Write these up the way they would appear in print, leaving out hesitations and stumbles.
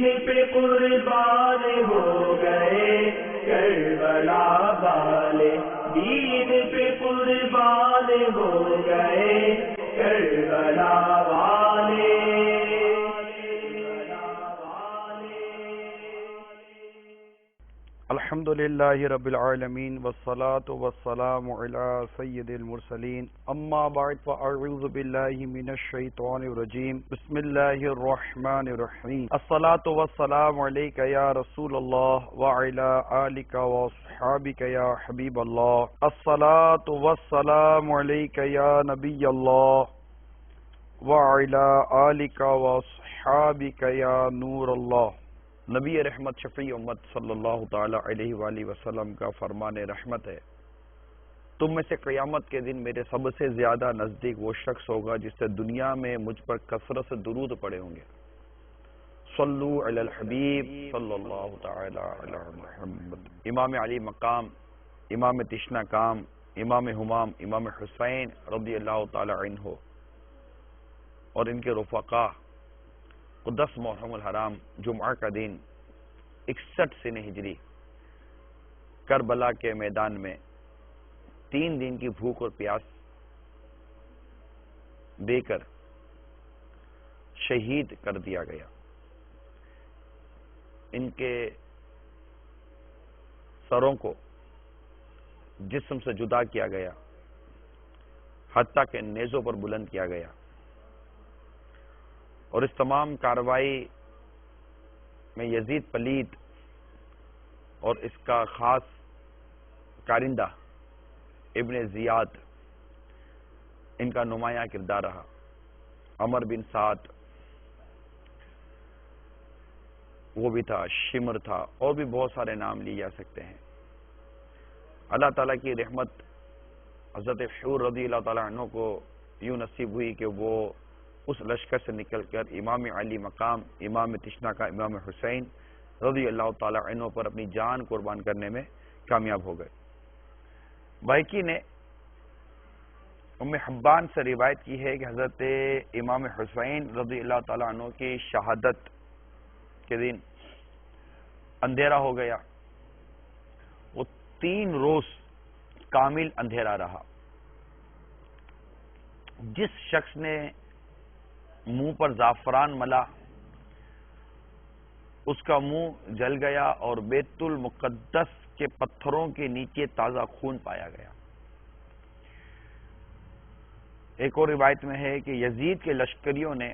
دین پہ قربان ہو گئے کربلا والے، دین پہ قربان ہو گئے کربلا والے۔ الحمدللہ رب العالمین والصلاة والسلام علی سید المرسلین، اما بعد فاعوذ باللہ من الشیطان الرجیم، بسم اللہ الرحمن الرحیم۔ الصلاة والسلام علیک یا رسول اللہ وعلی آلک واصحابک یا حبیب اللہ، الصلاة والسلام علیک یا نبی اللہ وعلی آلک واصحابک یا نور اللہ۔ نبی رحمت شفیع امت صلی اللہ تعالی علیہ وآلہ وسلم کا فرمان رحمت ہے، تم میں سے قیامت کے دن میرے سب سے زیادہ نزدیک وہ شخص ہوگا جس سے دنیا میں مجھ پر کثرت سے درود پڑے ہوں گے۔ صلو علی الحبیب صلی اللہ تعالی علی محمد۔ امام علی مقام، امام تشنا کام، امام حمام، امام حسین رضی اللہ تعالی عنہ اور ان کے رفقا قدس محرم الحرام جمعہ کا دن 61 سنہ ہجری کربلا کے میدان میں 3 دن کی بھوک اور پیاس دے کر شہید کر دیا گیا۔ ان کے سروں کو جسم سے جدا کیا گیا، حتیٰ کہ نیزوں پر بلند کیا گیا، اور اس تمام کارروائی میں یزید پلید اور اس کا خاص کارندہ ابن زیاد ان کا نمایاں کردار رہا۔ عمر بن سعد وہ بھی تھا، شمر تھا، اور بھی بہت سارے نام لیے جا سکتے ہیں۔ اللہ تعالیٰ کی رحمت حضرت حور رضی اللہ تعالیٰ عنہ کو یوں نصیب ہوئی کہ وہ اس لشکر سے نکل کر امام علی مقام، امام تشنا کا امام حسین رضی اللہ تعالی عنہ پر اپنی جان قربان کرنے میں کامیاب ہو گئے۔ بائقی نے ام حبان سے روایت کی ہے کہ حضرت امام حسین رضی اللہ تعالی عنہ کی شہادت کے دن اندھیرا ہو گیا، وہ 3 روز کامل اندھیرا رہا۔ جس شخص نے منہ پر زعفران ملا اس کا منہ جل گیا اور بیت المقدس کے پتھروں کے نیچے تازہ خون پایا گیا۔ ایک اور روایت میں ہے کہ یزید کے لشکریوں نے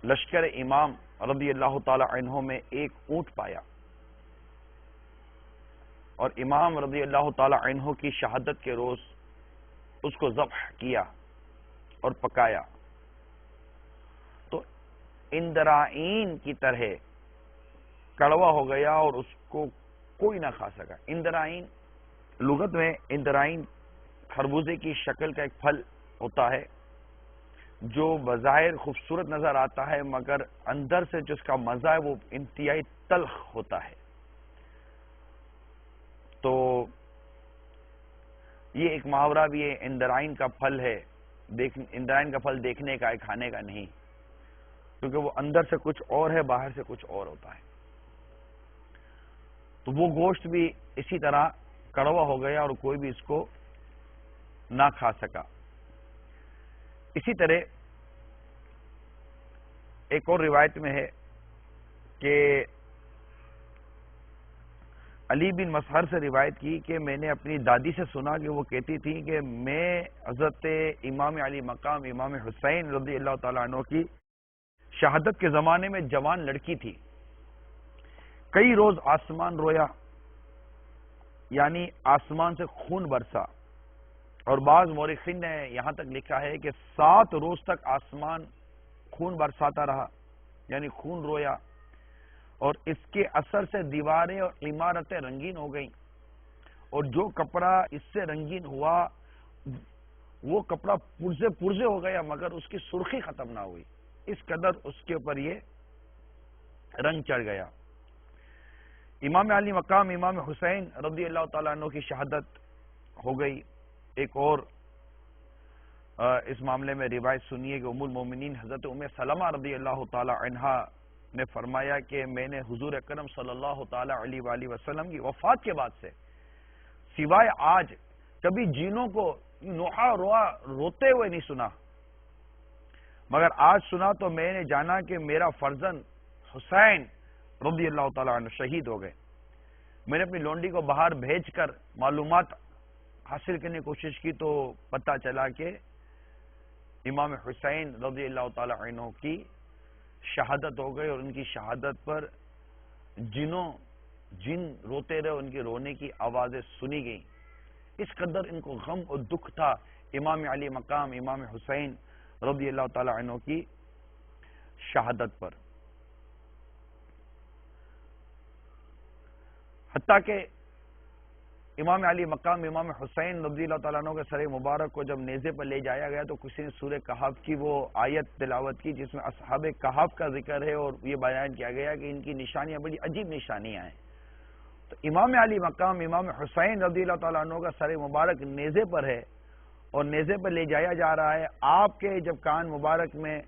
لشکر امام رضی اللہ تعالی عنہ میں ایک اونٹ پایا اور امام رضی اللہ تعالی عنہ کی شہادت کے روز اس کو ذبح کیا اور پکایا، تو اندرائین کی طرح کڑوا ہو گیا اور اس کو کوئی نہ کھا سکا۔ اندرائین لغت میں اندرائین خربوزے کی شکل کا ایک پھل ہوتا ہے جو بظاہر خوبصورت نظر آتا ہے مگر اندر سے جس کا مزہ ہے وہ انتہائی تلخ ہوتا ہے۔ تو یہ ایک محاورہ بھی ہے، اندرائین کا پھل ہے، اندرائن کا پھل دیکھنے کا ہے، کھانے کا نہیں، کیونکہ وہ اندر سے کچھ اور ہے، باہر سے کچھ اور ہوتا ہے۔ تو وہ گوشت بھی اسی طرح کڑوا ہو گیا اور کوئی بھی اس کو نہ کھا سکا۔ اسی طرح ایک اور روایت میں ہے کہ علی بن مسہر سے روایت کی کہ میں نے اپنی دادی سے سنا کہ وہ کہتی تھی کہ میں حضرت امام علی مقام امام حسین رضی اللہ تعالیٰ عنہ کی شہادت کے زمانے میں جوان لڑکی تھی، کئی روز آسمان رویا، یعنی آسمان سے خون برسا، اور بعض مورخین نے یہاں تک لکھا ہے کہ 7 روز تک آسمان خون برساتا رہا، یعنی خون رویا، اور اس کے اثر سے دیواریں اور عمارتیں رنگین ہو گئیں، اور جو کپڑا اس سے رنگین ہوا وہ کپڑا پرزے پرزے ہو گیا مگر اس کی سرخی ختم نہ ہوئی، اس قدر اس کے اوپر یہ رنگ چڑھ گیا۔ امام علی مقام امام حسین رضی اللہ تعالیٰ عنہ کی شہادت ہو گئی۔ ایک اور اس معاملے میں روایت سنیے کہ ام المومنین حضرت ام سلمہ رضی اللہ تعالی عنہا نے فرمایا کہ میں نے حضور اکرم صلی اللہ تعالی علیہ وآلہ وسلم کی وفات کے بعد سے سوائے آج کبھی جینوں کو نوحہ روتے ہوئے نہیں سنا، مگر آج سنا تو میں نے جانا کہ میرا فرزند حسین رضی اللہ تعالی عنہ شہید ہو گئے۔ میں نے اپنی لونڈی کو باہر بھیج کر معلومات حاصل کرنے کی کوشش کی تو پتہ چلا کہ امام حسین رضی اللہ تعالی عنہ کی شہادت ہو گئی، اور ان کی شہادت پر جن روتے رہے، ان کے رونے کی آوازیں سنی گئیں۔ اس قدر ان کو غم اور دکھ تھا امام علی مقام امام حسین رضی اللہ تعالی عنہ کی شہادت پر، حتیٰ کہ امام علی مقام امام حسین رضی اللہ تعالیٰ عنہ کے سر مبارک کو جب نیزے پر لے جایا گیا تو کسی نے سورہ کہف کی وہ آیت تلاوت کی جس میں اصحاب کہف کا ذکر ہے، اور یہ بیان کیا گیا کہ ان کی نشانیاں بڑی عجیب نشانیاں ہیں۔ تو امام علی مقام امام حسین رضی اللہ تعالیٰ عنہ کا سر مبارک نیزے پر ہے اور نیزے پر لے جایا جا رہا ہے۔ آپ کے جب کان مبارک میں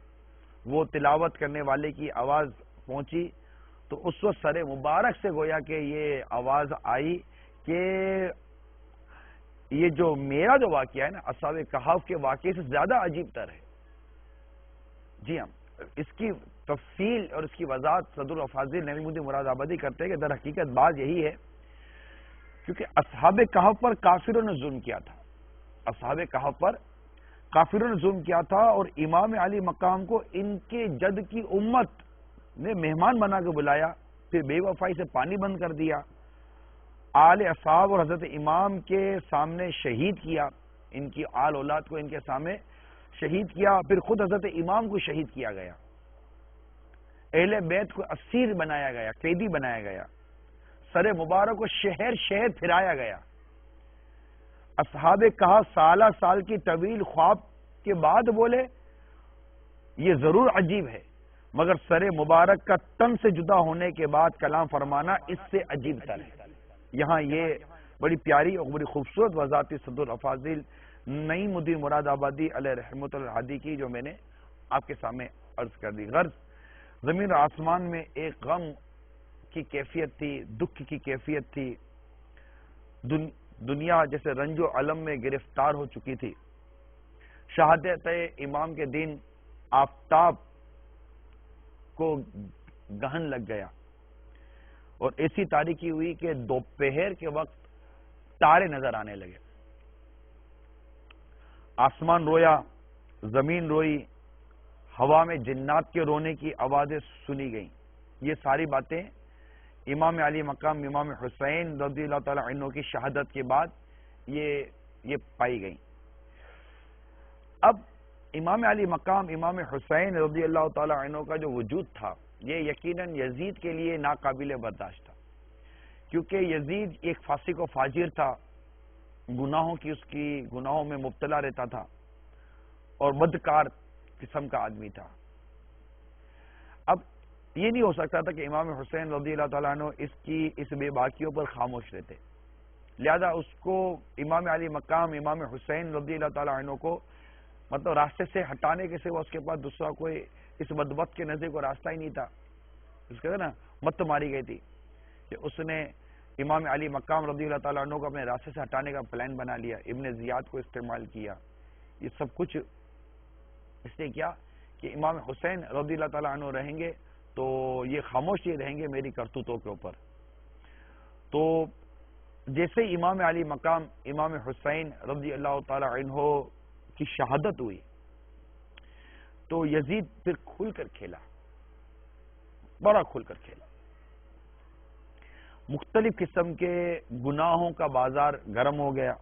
وہ تلاوت کرنے والے کی آواز پہنچی تو اس وقت سر مبارک سے گویا کہ یہ آواز آئی کہ یہ جو میرا جو واقعہ ہے نا اصحاب کہف کے واقعے سے زیادہ عجیب تر ہے۔ جی ہاں، اس کی تفصیل اور اس کی وضاحت صدر الافاضل نبی مدی مراد آبادی کرتے ہیں کہ در حقیقت بات یہی ہے کیونکہ اصحاب کہف پر کافروں نے ظلم کیا تھا، اصحاب کہف پر کافروں نے ظلم کیا تھا، اور امام علی مقام کو ان کے جد کی امت نے مہمان بنا کے بلایا، پھر بے وفائی سے پانی بند کر دیا، آل اصحاب اور حضرت امام کے سامنے شہید کیا، ان کی آل اولاد کو ان کے سامنے شہید کیا، پھر خود حضرت امام کو شہید کیا گیا، اہل بیت کو اسیر بنایا گیا، قیدی بنایا گیا، سر مبارک کو شہر شہر پھرایا گیا۔ اصحاب کہف سالہ سال کی طویل خواب کے بعد بولے یہ ضرور عجیب ہے، مگر سر مبارک کا تن سے جدا ہونے کے بعد کلام فرمانا اس سے عجیب تر ہے۔ یہاں یہ بڑی پیاری اور بڑی خوبصورت وضاحت صدر الافاضل نئی مدیر مراد آبادی علیہ رحمۃ الحادی کی جو میں نے آپ کے سامنے عرض کر دی۔ غرض زمین اور آسمان میں ایک غم کی کیفیت تھی، دکھ کی کیفیت تھی، دنیا جیسے رنج و علم میں گرفتار ہو چکی تھی۔ شہادت امام کے دن آفتاب کو گہن لگ گیا اور ایسی تاریکی ہوئی کہ دوپہر کے وقت تارے نظر آنے لگے، آسمان رویا، زمین روئی، ہوا میں جنات کے رونے کی آوازیں سنی گئیں۔ یہ ساری باتیں امام علی مقام امام حسین رضی اللہ تعالی عنہ کی شہادت کے بعد یہ پائی گئیں۔ اب امام علی مقام امام حسین رضی اللہ تعالی عنہ کا جو وجود تھا یہ یقیناً یزید کے لیے ناقابل برداشت تھا، کیونکہ یزید ایک فاسق و فاجر تھا، گناہوں میں مبتلا رہتا تھا اور بدکار قسم کا آدمی تھا۔ اب یہ نہیں ہو سکتا تھا کہ امام حسین رضی اللہ تعالیٰ عنہ اس بے باکیوں پر خاموش رہتے، لہذا اس کو امام علی مقام امام حسین رضی اللہ تعالیٰ عنہ کو مطلب راستے سے ہٹانے کے سوا اس کے پاس دوسرا کوئی اس بدبخت کے نزدیک کوئی راستہ ہی نہیں تھا۔ اس کے نا مت ماری گئی تھی کہ اس نے امام علی مقام رضی اللہ تعالیٰ عنہ کو اپنے راستے سے ہٹانے کا پلان بنا لیا، ابن زیاد کو استعمال کیا، یہ سب کچھ اس نے کیا کہ امام حسین رضی اللہ تعالیٰ عنہ رہیں گے تو یہ خاموش ہی رہیں گے میری کرتوتوں کے اوپر۔ تو جیسے امام علی مقام امام حسین رضی اللہ تعالیٰ عنہ کی شہادت ہوئی تو یزید پھر کھل کر کھیلا، بڑا کھل کر کھیلا، مختلف قسم کے گناہوں کا بازار گرم ہو گیا،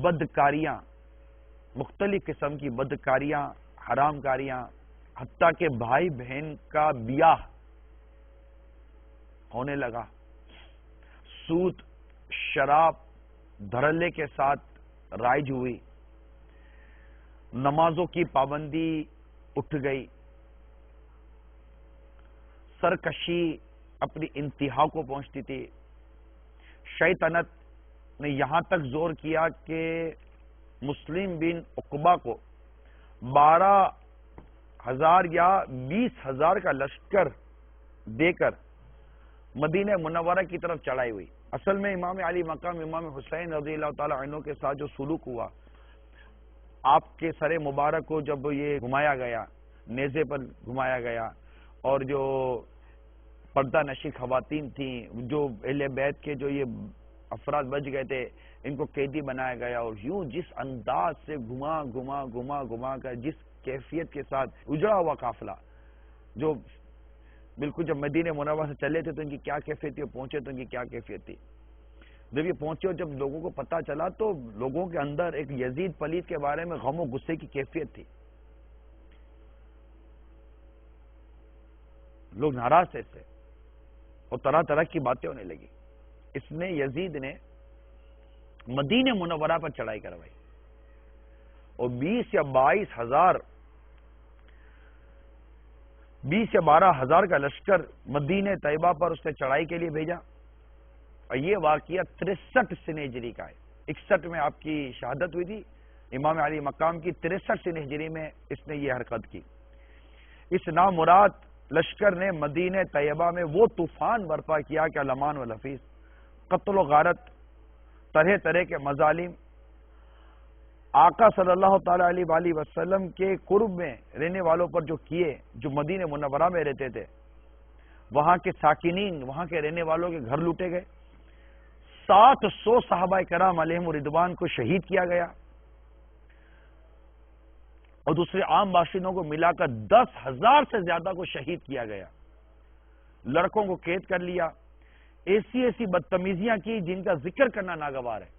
بدکاریاں، مختلف قسم کی بدکاریاں، حرام کاریاں، حتیٰ کہ بھائی بہن کا بیاہ ہونے لگا، سود شراب دھڑلے کے ساتھ رائج ہوئی، نمازوں کی پابندی اٹھ گئی، سرکشی اپنی انتہا کو پہنچتی تھی، شیطنت نے یہاں تک زور کیا کہ مسلم بن عقبہ کو 12,000 یا 20,000 کا لشکر دے کر مدینہ منورہ کی طرف چڑھائی ہوئی. اصل میں امام علی مقام امام حسین رضی اللہ تعالی عنہ کے ساتھ جو سلوک ہوا، آپ کے سر مبارک کو جب یہ گھمایا گیا، نیزے پر گھمایا گیا، اور جو پردہ نشی خواتین تھیں، جو اہل بیت کے جو یہ افراد بچ گئے تھے، ان کو قیدی بنایا گیا، اور یوں جس انداز سے گھما کر جس کیفیت کے ساتھ اجڑا ہوا قافلہ، جو بالکل جب مدینہ منورہ سے چلے تھے تو ان کی کیا کیفیت تھی، پہنچے تو ان کی کیا کیفیت تھی. جب یہ پہنچے اور جب لوگوں کو پتہ چلا تو لوگوں کے اندر ایک یزید پلید کے بارے میں غم و غصے کی کیفیت تھی. لوگ ناراض تھے اس سے اور طرح طرح کی باتیں ہونے لگی. اس نے یزید نے مدینہ منورہ پر چڑھائی کروائی اور 20 یا 12,000 کا لشکر مدینہ طیبہ پر اس نے چڑھائی کے لیے بھیجا. اور یہ واقعہ 63 سنہ ہجری کا ہے. 61 میں آپ کی شہادت ہوئی تھی امام علی مقام کی، 63 سنہ ہجری میں اس نے یہ حرکت کی. اس نامراد لشکر نے مدینہ طیبہ میں وہ طوفان برپا کیا کہ علمان و لفیظ، قتل و غارت، طرح طرح کے مظالم، آقا صلی اللہ تعالی علیہ وآلہ وسلم کے قرب میں رہنے والوں پر جو کیے، جو مدینہ منورہ میں رہتے تھے، وہاں کے ساکنین، وہاں کے رہنے والوں کے گھر لوٹے گئے. 700 صحابہ کرام علیہم رضوان کو شہید کیا گیا اور دوسرے عام باشندوں کو ملا کر 10,000 سے زیادہ کو شہید کیا گیا. لڑکوں کو قید کر لیا. ایسی بدتمیزیاں کی جن کا ذکر کرنا ناگوار ہے.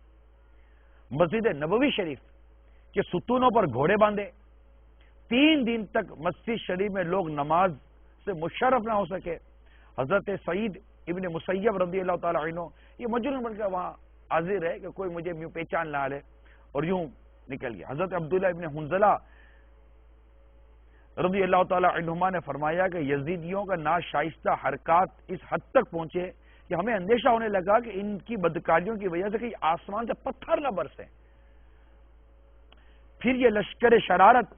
مسجد نبوی شریف کے ستونوں پر گھوڑے باندھے. 3 دن تک مسجد شریف میں لوگ نماز سے مشرف نہ ہو سکے. حضرت سعید ابن مسیب رضی اللہ تعالی عنہ یہ مجنون بن کر وہاں حاضر ہے کہ کوئی مجھے پہچان نہ لے، اور یوں نکل گیا. حضرت عبداللہ ابن حنظلہ رضی اللہ تعالی عنہما نے فرمایا کہ یزیدیوں کا ناشائستہ حرکات اس حد تک پہنچے کہ ہمیں اندیشہ ہونے لگا کہ ان کی بدکاریوں کی وجہ سے کہیں آسمان سے پتھر نہ برسیں. پھر یہ لشکر شرارت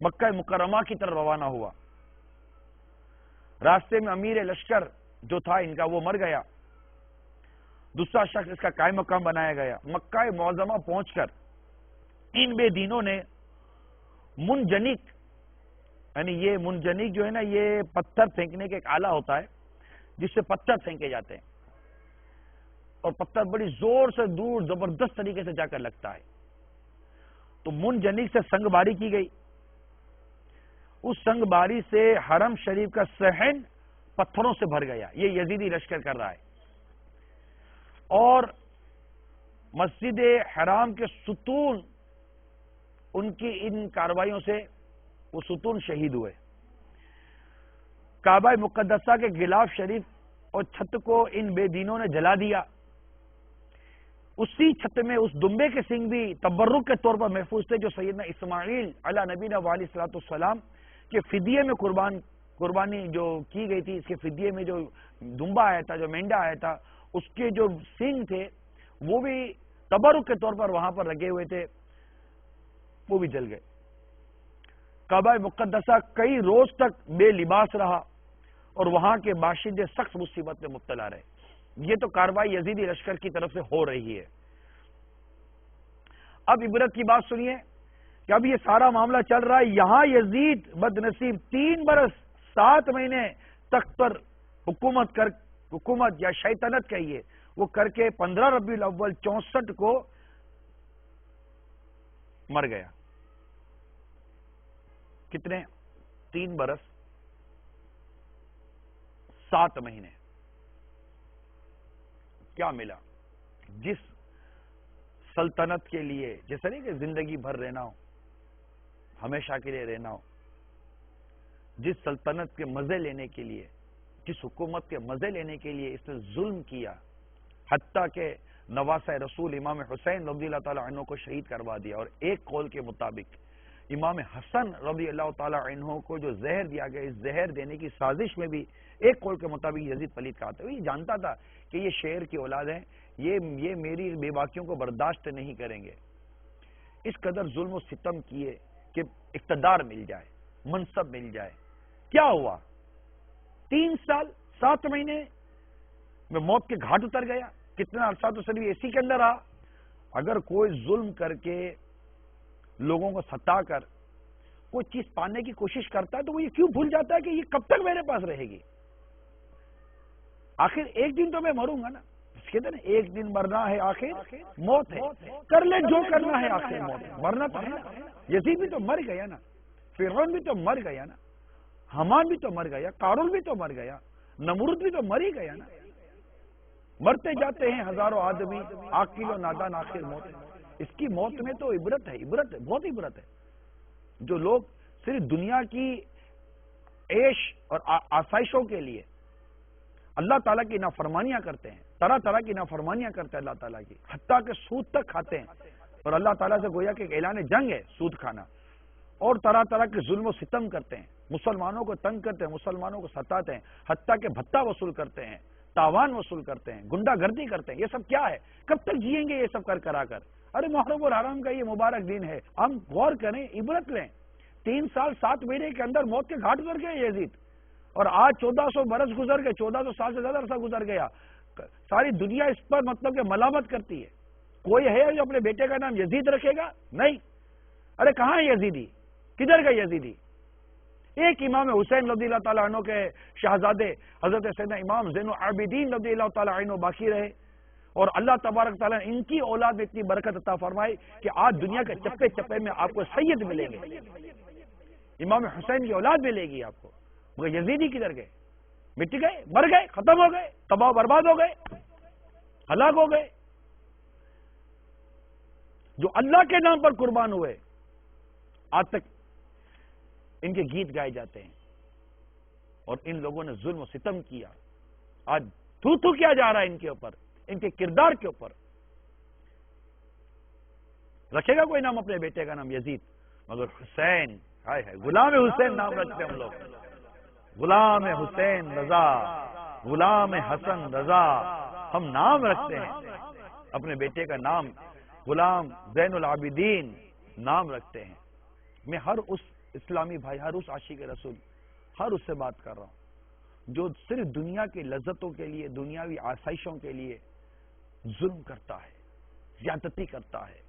مکہ مکرمہ کی طرف روانہ ہوا. راستے میں امیر لشکر جو تھا ان کا وہ مر گیا. دوسرا شخص اس کا قائم مقام بنایا گیا. مکہ معظمہ پہنچ کر ان بے دینوں نے منجنیق، یعنی یہ منجنیق جو ہے نا، یہ پتھر پھینکنے کا ایک آلہ ہوتا ہے جس سے پتھر پھینکے جاتے ہیں، اور پتھر بڑی زور سے دور زبردست طریقے سے جا کر لگتا ہے. تو منجنیق سے سنگ باری کی گئی. اس سنگ باری سے حرم شریف کا صحن پتھروں سے بھر گیا. یہ یزیدی لشکر کر رہا ہے. اور مسجد حرام کے ستون، ان کی ان کارروائیوں سے وہ ستون شہید ہوئے. کعبہ مقدسہ کے غلاف شریف اور چھت کو ان بے دینوں نے جلا دیا. اسی چھت میں اس دمبے کے سنگ بھی تبرک کے طور پر محفوظ تھے جو سیدنا اسماعیل علی نبینا علیہ الصلوۃ والسلام کے فدیے میں قربانی جو کی گئی تھی، اس کے فدیے میں جو دمبا آیا تھا، جو مینڈا آیا تھا، اس کے جو سنگ تھے وہ بھی تبرک کے طور پر وہاں پر لگے ہوئے تھے، وہ بھی جل گئے. کعبہ مقدسہ کئی روز تک بے لباس رہا اور وہاں کے باشندے سخت مصیبت میں مبتلا رہے. یہ تو کارروائی یزیدی لشکر کی طرف سے ہو رہی ہے. اب عبرت کی بات سنیے کہ اب یہ سارا معاملہ چل رہا ہے. یہاں یزید بد نصیب 3 برس 7 مہینے تخت پر حکومت یا شیطنت کہیے وہ کر کے 15 ربیع الاول 64 کو مر گیا. کتنے؟ 3 برس 7 مہینے. کیا ملا؟ جس سلطنت کے لیے، جیسا نہیں کہ زندگی بھر رہنا ہو، ہمیشہ کے لیے رہنا ہو، جس سلطنت کے مزے لینے کے لیے، جس حکومت کے مزے لینے کے لیے اس نے ظلم کیا، حتیٰ کہ نواسہ رسول امام حسین رضی اللہ تعالی عنہ کو شہید کروا دیا. اور ایک قول کے مطابق امام حسن رضی اللہ تعالی عنہ کو جو زہر دیا گیا، اس زہر دینے کی سازش میں بھی ایک قول کے مطابق یزید پلید کہا تھا. یہ جانتا تھا کہ یہ شیر کی اولاد ہیں، یہ میری بے باکیوں کو برداشت نہیں کریں گے. اس قدر ظلم و ستم کیے کہ اقتدار مل جائے، منصب مل جائے. کیا ہوا؟ 3 سال 7 مہینے میں موت کے گھاٹ اتر گیا. کتنا عرصہ تو صرف اسی کے اندر رہا. اگر کوئی ظلم کر کے لوگوں کو ستا کر کوئی چیز پانے کی کوشش کرتا ہے تو وہ یہ کیوں بھول جاتا ہے کہ یہ کب تک میرے پاس رہے گی؟ آخر ایک دن تو میں مروں گا نا. کہتے ہیں ایک دن مرنا ہے آخر موت ہے. کر لے جو کرنا ہے آخر موت ہے. مرنا تو ہے نا. یزید بھی تو مر گیا نا، فرعون بھی تو مر گیا نا، حمان بھی تو مر گیا، قارون بھی تو مر گیا، نمرود بھی تو مر ہی گیا نا. مرتے جاتے ہیں ہزاروں آدمی، عاقل و نادان آخر موت ہے. اس کی موت میں تو عبرت ہے، عبرت ہے، بہت عبرت ہے. جو لوگ صرف دنیا کی عیش اور آسائشوں کے لیے اللہ تعالیٰ کی نافرمانیاں کرتے ہیں، طرح طرح کی نافرمانیاں کرتے ہیں اللہ تعالیٰ کی، حتیٰ کہ سود تک کھاتے ہیں. اور اللہ تعالیٰ سے گویا کہ ایک اعلان جنگ ہے سود کھانا. اور طرح طرح کے ظلم و ستم کرتے ہیں، مسلمانوں کو تنگ کرتے ہیں، مسلمانوں کو ستاتے ہیں، حتیٰ کہ بھتہ وصول کرتے ہیں، تاوان وصول کرتے ہیں، گنڈا گردی کرتے ہیں. یہ سب کیا ہے؟ کب تک جئیں گے یہ سب کرا کر؟ ارے محرم الحرام کا یہ مبارک دن ہے، ہم غور کریں، عبرت لیں. 3 سال 7 مہینے کے اندر موت کے گھاٹ اتر گئے یزید. اور آج 1400 برس گزر گئے، 1400 سال سے زیادہ عرصہ گزر گیا. ساری دنیا اس پر مطلب کہ ملامت کرتی ہے. کوئی ہے جو اپنے بیٹے کا نام یزید رکھے گا؟ نہیں. ارے کہاں ہے یزیدی؟ کدھر گئے یزیدی؟ ایک امام حسین رضی اللہ تعالیٰ عنہ کے شہزادے حضرت سیدنا امام زین العابدین رضی اللہ تعالیٰ عنہ باقی رہے. اور اللہ تبارک تعالیٰ نے ان کی اولاد میں اتنی برکت عطا فرمائی کہ آج دنیا کے چپے چپے میں آپ کو سید ملیں گے، امام حسین کی اولاد ملے گی آپ کو. مگر یزیدی کدھر گئے؟ مٹ گئے، مر گئے، ختم ہو گئے، تباہ برباد ہو گئے، ہلاک ہو گئے. جو اللہ کے نام پر قربان ہوئے آج تک ان کے گیت گائے جاتے ہیں. اور ان لوگوں نے ظلم و ستم کیا. آج تھو کیا جا رہا ہے ان کے اوپر، ان کے کردار کے اوپر. رکھے گا کوئی نام اپنے بیٹے کا نام یزید؟ مگر حسین، ہائے ہائے، غلام حسین نام رکھتے ہیں ہم لوگ. غلام حسین رضا، غلام حسن رضا، ہم نام رکھتے ہیں. اپنے بیٹے کا نام غلام زین العابدین نام رکھتے ہیں. میں ہر اس اسلامی بھائی، ہر اس عاشق رسول، ہر اس سے بات کر رہا ہوں جو صرف دنیا کی لذتوں کے لیے، دنیاوی آسائشوں کے لیے ظلم کرتا ہے، زیادتی کرتا ہے،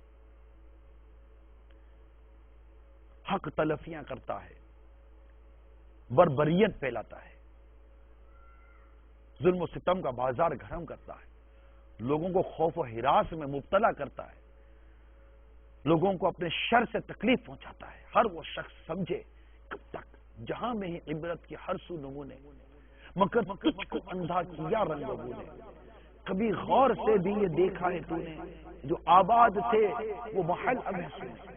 حق تلفیاں کرتا ہے، بربریت پھیلاتا ہے، ظلم و ستم کا بازار گرم کرتا ہے، لوگوں کو خوف و ہراس میں مبتلا کرتا ہے، لوگوں کو اپنے شر سے تکلیف پہنچاتا ہے. ہر وہ شخص سمجھے کب تک جہاں میں ہی عبرت کی ہر سو نمونے، مگر تجھ کو اندھا کیا رنگ بونے. کبھی غور سے بھی یہ دیکھا ہے تو نے، جو آباد تھے وہ محل اب ہے سونے.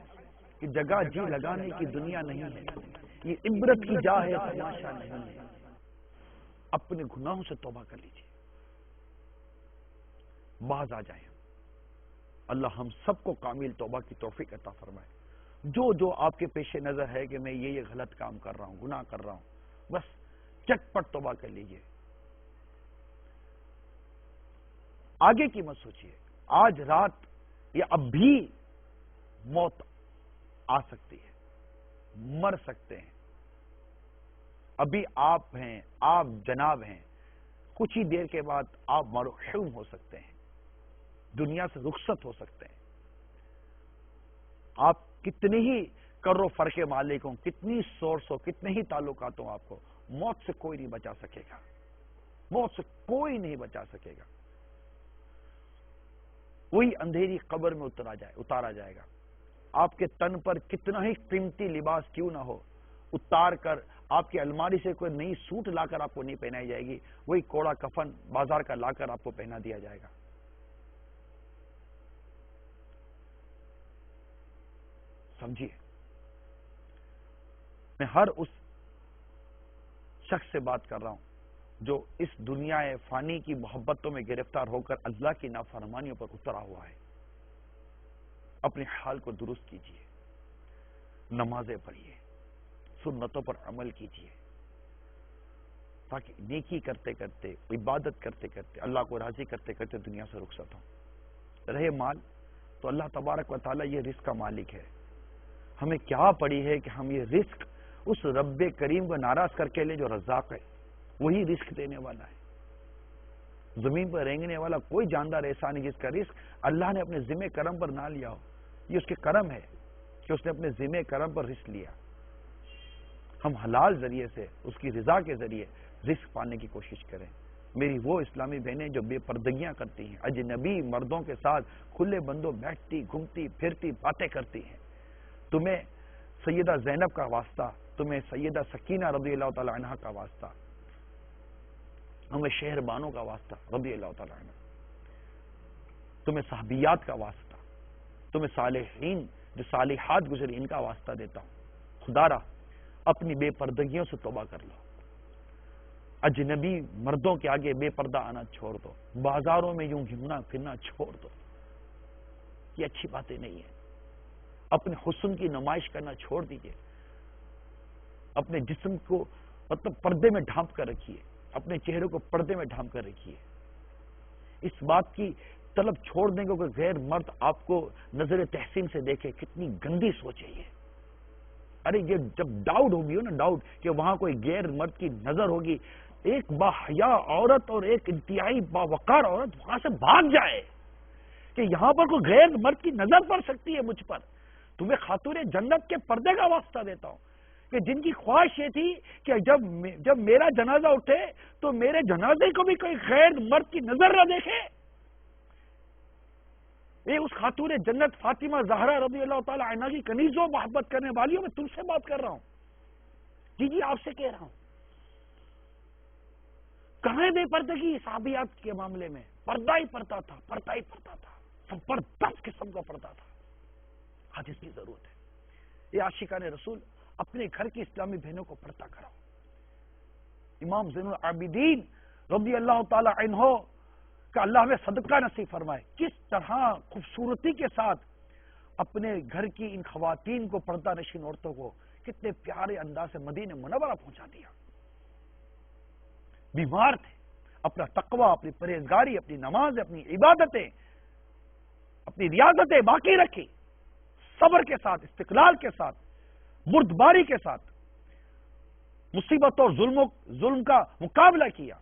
کہ جگہ جی لگانے کی دنیا نہیں ہے، یہ عبرت کی جا ہے، تماشا نہیں ہے. اپنے گناہوں سے توبہ کر لیجئے، باز آ جائیں. اللہ ہم سب کو کامل توبہ کی توفیق عطا فرمائے. جو آپ کے پیش نظر ہے کہ میں یہ غلط کام کر رہا ہوں، گناہ کر رہا ہوں، بس چٹ پٹ توبہ کر لیجئے، آگے کی مت سوچیے. آج رات یا اب بھی موت آ سکتی ہے، مر سکتے ہیں. ابھی آپ ہیں، آپ جناب ہیں، کچھ ہی دیر کے بعد آپ مرحوم ہو سکتے ہیں، دنیا سے رخصت ہو سکتے ہیں. آپ کتنے ہی کرو فرق مالک ہوں، کتنی سورس ہو، کتنے ہی تعلقات ہوں، آپ کو موت سے کوئی نہیں بچا سکے گا. موت سے کوئی نہیں بچا سکے گا. وہی اندھیری قبر میں اتارا جائے گا. آپ کے تن پر کتنا ہی قیمتی لباس کیوں نہ ہو، اتار کر آپ کی الماری سے کوئی نئی سوٹ لا کر آپ کو نہیں پہنائی جائے گی، وہی کوڑا کفن بازار کا لا کر آپ کو پہنا دیا جائے گا. سمجھیے، میں ہر اس شخص سے بات کر رہا ہوں جو اس دنیا فانی کی محبتوں میں گرفتار ہو کر اللہ کی نافرمانیوں پر اترا ہوا ہے. اپنے حال کو درست کیجیے، نمازیں پڑھیے، سنتوں پر عمل کیجیے، تاکہ نیکی کرتے کرتے، عبادت کرتے کرتے، اللہ کو راضی کرتے کرتے دنیا سے رخصت ہوں. رہے مال، تو اللہ تبارک و تعالیٰ یہ رزق کا مالک ہے. ہمیں کیا پڑی ہے کہ ہم یہ رزق اس رب کریم کو ناراض کر کے لیں جو رزاق ہے, وہی رزق دینے والا ہے. زمین پر رینگنے والا کوئی جاندار ایسا نہیں جس کا رزق اللہ نے اپنے ذمہ کرم پر نہ لیا ہو. یہ اس کے کرم ہے کہ اس نے اپنے ذمہ کرم پر رزق لیا. ہم حلال ذریعے سے اس کی رضا کے ذریعے رزق پانے کی کوشش کریں. میری وہ اسلامی بہنیں جو بے پردگیاں کرتی ہیں, اجنبی مردوں کے ساتھ کھلے بندوں بیٹھتی گھومتی پھرتی باتیں کرتی ہیں, تمہیں سیدہ زینب کا واسطہ, تمہیں سیدہ سکینہ رضی اللہ تعالی عنہ کا واسطہ, ہمیں شہر بانوں کا واسطہ رضی اللہ تعالی عنہ, تمہیں صحابیات کا واسطہ, تمہیں صالحین جو صالحات گزری ان کا واسطہ دیتا ہوں. خدا را اپنی بے پردگیوں سے توبہ کر لو. اجنبی مردوں کے آگے بے پردہ آنا چھوڑ دو. بازاروں میں یوں گھومنا پھرنا چھوڑ دو. یہ اچھی باتیں نہیں ہیں. اپنے حسن کی نمائش کرنا چھوڑ دیجئے. اپنے جسم کو مطلب پردے میں ڈھانپ کر رکھیے, اپنے چہرے کو پردے میں ڈھانپ کر رکھیے. اس بات کی طلب چھوڑ دیں گے کہ غیر مرد آپ کو نظر تحسین سے دیکھے. کتنی گندی سوچ ہے یہ. ارے یہ جب ڈاؤٹ ہوگی نا, ڈاؤٹ کہ وہاں کوئی غیر مرد کی نظر ہوگی, ایک باحیا عورت اور ایک انتہائی باوقار عورت وہاں سے بھاگ جائے کہ یہاں پر کوئی غیر مرد کی نظر پڑ سکتی ہے مجھ پر. تمہیں خاتون جنت کے پردے کا واسطہ دیتا ہوں کہ جن کی خواہش یہ تھی کہ جب میرا جنازہ اٹھے تو میرے جنازے کو بھی کوئی غیر مرد کی نظر نہ دیکھے. یہ اس خاتون جنت فاطمہ زہرا رضی اللہ تعالی عنہ کی کنیزوں محبت کرنے والیوں, میں تم سے بات کر رہا ہوں. جی آپ سے کہہ رہا ہوں. کہاں بے پردگی صحابیات کے معاملے میں؟ پردہ ہی پڑتا تھا, پردہ ہی پڑتا تھا, زبردست قسم کا پردہ تھا. آج اس کی ضرورت ہے. یہ عاشقان رسول اپنے گھر کی اسلامی بہنوں کو پردہ کراؤ. امام زین العابدین رضی اللہ تعالی عنہ کہ اللہ ہمیں صدقہ نصیب فرمائے, کس طرح خوبصورتی کے ساتھ اپنے گھر کی ان خواتین کو, پردہ نشین عورتوں کو کتنے پیارے انداز سے مدینہ منورہ پہنچا دیا. بیمار تھے, اپنا تقوی, اپنی پرہیزگاری, اپنی نماز, اپنی عبادتیں, اپنی ریاضتیں باقی رکھی, صبر کے ساتھ, استقلال کے ساتھ, بردباری کے ساتھ مصیبت اور ظلم کا مقابلہ کیا.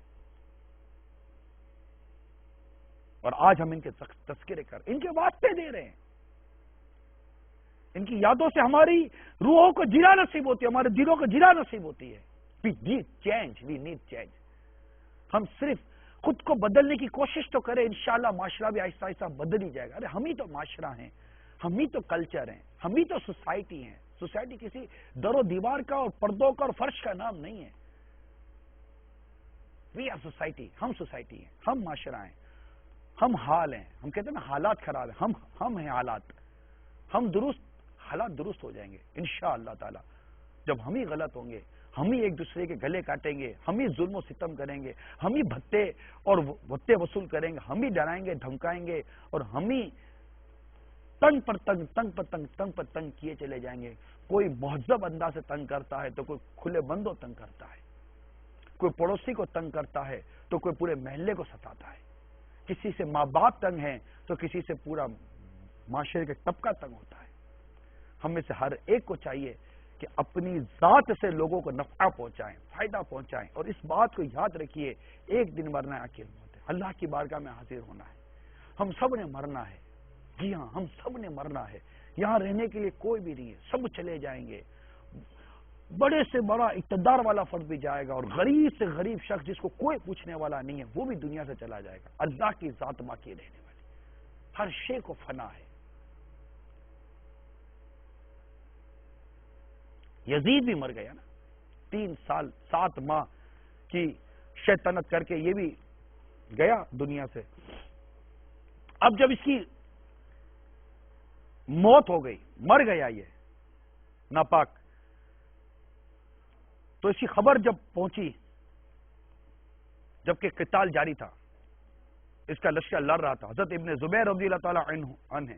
اور آج ہم ان کے تذکرے کر, ان کے واسطے دے رہے ہیں. ان کی یادوں سے ہماری روحوں کو جلا نصیب ہوتی ہے, ہمارے دلوں کو جلا نصیب ہوتی ہے. We need change. ہم صرف خود کو بدلنے کی کوشش تو کریں, انشاءاللہ معاشرہ بھی آہستہ آہستہ بدل ہی جائے گا. ارے ہم ہی تو معاشرہ ہیں, ہم ہی تو کلچر ہیں, ہم ہی تو سوسائٹی ہیں. سوسائٹی کسی در و دیوار کا اور پردوں کا اور فرش کا نام نہیں ہے. We are society, ہم سوسائٹی ہیں, ہم معاشرہ ہیں, ہم حال ہیں. ہم کہتے ہیں نا حالات خراب ہیں, ہم ہیں حالات. ہم درست, حالات درست ہو جائیں گے انشاءاللہ تعالی. جب ہم ہی غلط ہوں گے, ہم ہی ایک دوسرے کے گلے کاٹیں گے, ہم ہی ظلم و ستم کریں گے, ہم ہی بھتے اور بھتے وصول کریں گے, ہم ہی ڈرائیں گے, دھمکائیں گے, اور ہم ہی تنگ پر تنگ, تنگ پر تنگ, تنگ پر تنگ کیے چلے جائیں گے. کوئی مہذب انداز سے تنگ کرتا ہے تو کوئی کھلے بندوں تنگ کرتا ہے, کوئی پڑوسی کو تنگ کرتا ہے تو کوئی پورے محلے کو ستاتا ہے. کسی سے ماں باپ تنگ ہیں تو کسی سے پورا معاشرے کا طبقہ تنگ ہوتا ہے. ہم میں سے ہر ایک کو چاہیے کہ اپنی ذات سے لوگوں کو نفع پہنچائیں, فائدہ پہنچائیں. اور اس بات کو یاد رکھیے, ایک دن مرنا ہے, اکیل موت ہے. اللہ کی بارگاہ میں حاضر ہونا ہے. ہم سب نے مرنا ہے. جی ہاں, ہم سب نے مرنا ہے. یہاں رہنے کے لیے کوئی بھی نہیں ہے, سب چلے جائیں گے. بڑے سے بڑا اقتدار والا فرد بھی جائے گا, اور غریب سے غریب شخص جس کو کوئی پوچھنے والا نہیں ہے وہ بھی دنیا سے چلا جائے گا. اللہ کی ذات باقی رہنے والی, ہر شے کو فنا ہے. یزید بھی مر گیا نا, 3 سال 7 ماہ کی شیطنت کر کے یہ بھی گیا دنیا سے. اب جب اس کی موت ہو گئی, مر گیا یہ ناپاک, تو اس کی خبر جب پہنچی, جبکہ قتال جاری تھا, اس کا لشکر لڑ رہا تھا, حضرت ابن زبیر رضی اللہ تعالی عنہ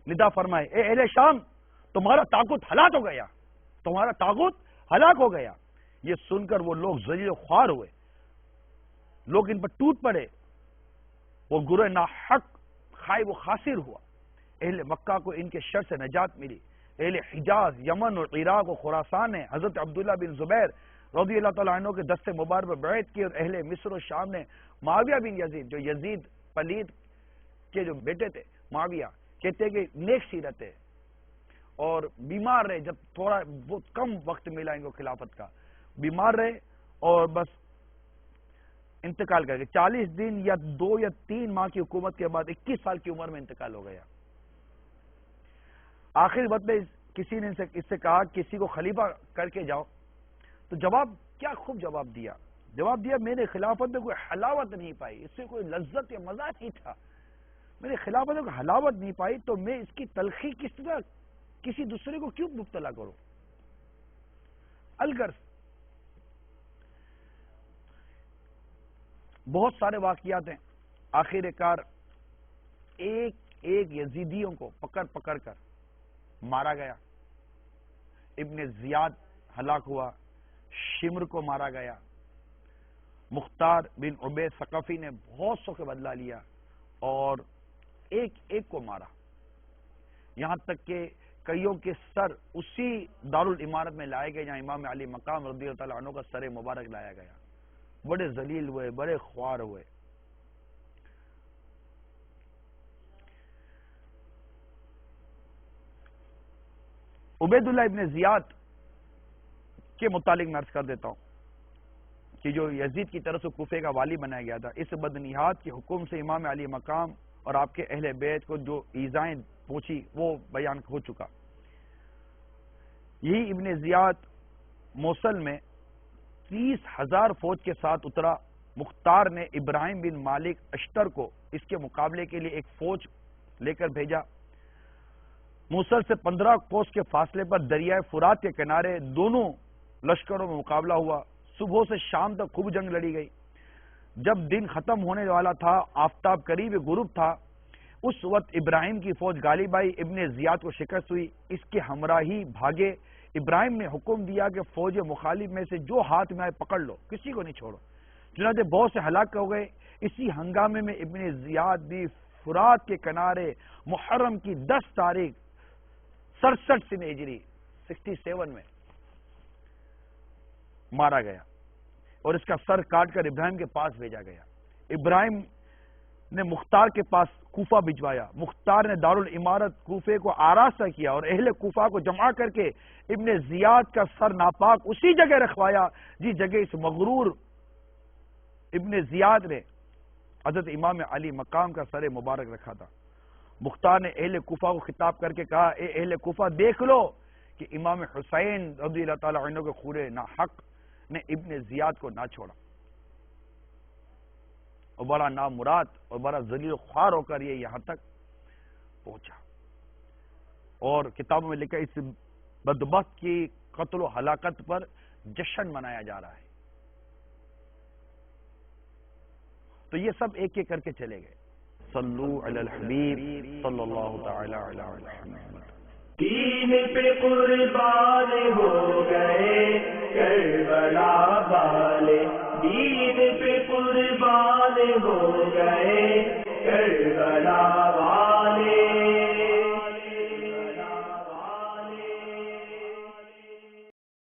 ندا فرمائے, اے اہل شام, تمہارا طاغوت ہلاک ہو گیا, تمہارا طاغوت ہلاک ہو گیا. یہ سن کر وہ لوگ ذلیل و خوار ہوئے, لوگ ان پر ٹوٹ پڑے, وہ گروہ ناحق خائب و خاسر ہوا. اہل مکہ کو ان کے شر سے نجات ملی. اہل حجاز، یمن اور عراق و خراسان نے حضرت عبداللہ بن زبیر رضی اللہ تعالیٰ عنہ کے دست مبارک پر بیعت کی، اور اہل مصر و شام نے معاویہ بن یزید، جو یزید پلید کے جو بیٹے تھے معاویہ، کہتے ہیں کہ نیک سیرت ہے اور بیمار رہے. جب تھوڑا بہت کم وقت ملا ان کو خلافت کا، بیمار رہے اور بس انتقال کر گئے. 40 دن یا 2 یا 3 ماہ کی حکومت کے بعد 21 سال کی عمر میں انتقال ہو گیا. آخر وقت میں کسی نے اس سے کہا کسی کو خلیفہ کر کے جاؤ، تو جواب کیا خوب جواب دیا. میں نے خلافت میں کوئی حلاوت نہیں پائی، اس سے کوئی لذت یا مزہ نہیں تھا. میں نے خلافت میں کوئی حلاوت نہیں پائی تو میں اس کی تلخی کس طرح کسی دوسرے کو کیوں مبتلا کروں. الغرض بہت سارے واقعات ہیں. آخر کار ایک یزیدیوں کو پکڑ کر مارا گیا. ابن زیاد ہلاک ہوا، شمر کو مارا گیا، مختار بن عبید ثقفی نے بہت سو کے بدلہ لیا اور ایک کو مارا، یہاں تک کہ کئیوں کے سر اسی دارالعمارت میں لائے گئے جہاں امام علی مقام رضی اللہ تعالیٰ عنہ کا سر مبارک لایا گیا. بڑے ذلیل ہوئے، بڑے خوار ہوئے. عبید اللہ ابن زیاد کے متعلق میں عرض کر دیتا ہوں کہ جو یزید کی طرف سے کوفے کا والی بنایا گیا تھا، اس بدنہاد کے حکم سے امام علی مقام اور آپ کے اہل بیت کو جو ایذائیں پہنچی وہ بیان ہو چکا. یہی ابن زیاد موصل میں 30,000 فوج کے ساتھ اترا. مختار نے ابراہیم بن مالک اشتر کو اس کے مقابلے کے لیے ایک فوج لے کر بھیجا. موصل سے 15 کوس کے فاصلے پر دریائے فرات کے کنارے دونوں لشکروں میں مقابلہ ہوا. صبح سے شام تک خوب جنگ لڑی گئی. جب دن ختم ہونے والا تھا، آفتاب قریب غروب تھا، اس وقت ابراہیم کی فوج غالب آئی. ابن زیاد کو شکست ہوئی، اس کے ہمراہی بھاگے. ابراہیم نے حکم دیا کہ فوج مخالف میں سے جو ہاتھ میں آئے پکڑ لو، کسی کو نہیں چھوڑو. چنانچہ بہت سے ہلاک ہو گئے. اسی ہنگامے میں ابن زیاد بھی فرات کے کنارے محرم کی 10 تاریخ 67 سن ہجری 67 میں مارا گیا اور اس کا سر کاٹ کر ابراہیم کے پاس بھیجا گیا. ابراہیم نے مختار کے پاس کوفہ بھجوایا. مختار نے دارالعمارت کوفے کو آراستہ کیا اور اہل کوفہ کو جمع کر کے ابن زیاد کا سر ناپاک اسی جگہ رکھوایا جس جگہ اس مغرور ابن زیاد نے حضرت امام علی مقام کا سر مبارک رکھا تھا. مختار نے اہل کوفہ کو خطاب کر کے کہا، اے اہل کوفہ دیکھ لو کہ امام حسین رضی اللہ تعالی عنہ کے خورے ناحق نے ابن زیاد کو نہ چھوڑا اور بڑا نامراد اور بڑا ذلیل خوار ہو کر یہ یہاں تک پہنچا. اور کتابوں میں لکھا اس بدبخت کی قتل و ہلاکت پر جشن منایا جا رہا ہے. تو یہ سب ایک ایک کر کے چلے گئے. صلو علی الحبیب صلی اللہ تعالی علی محمد. دین پہ قربان ہو گئے کربلا والے، دین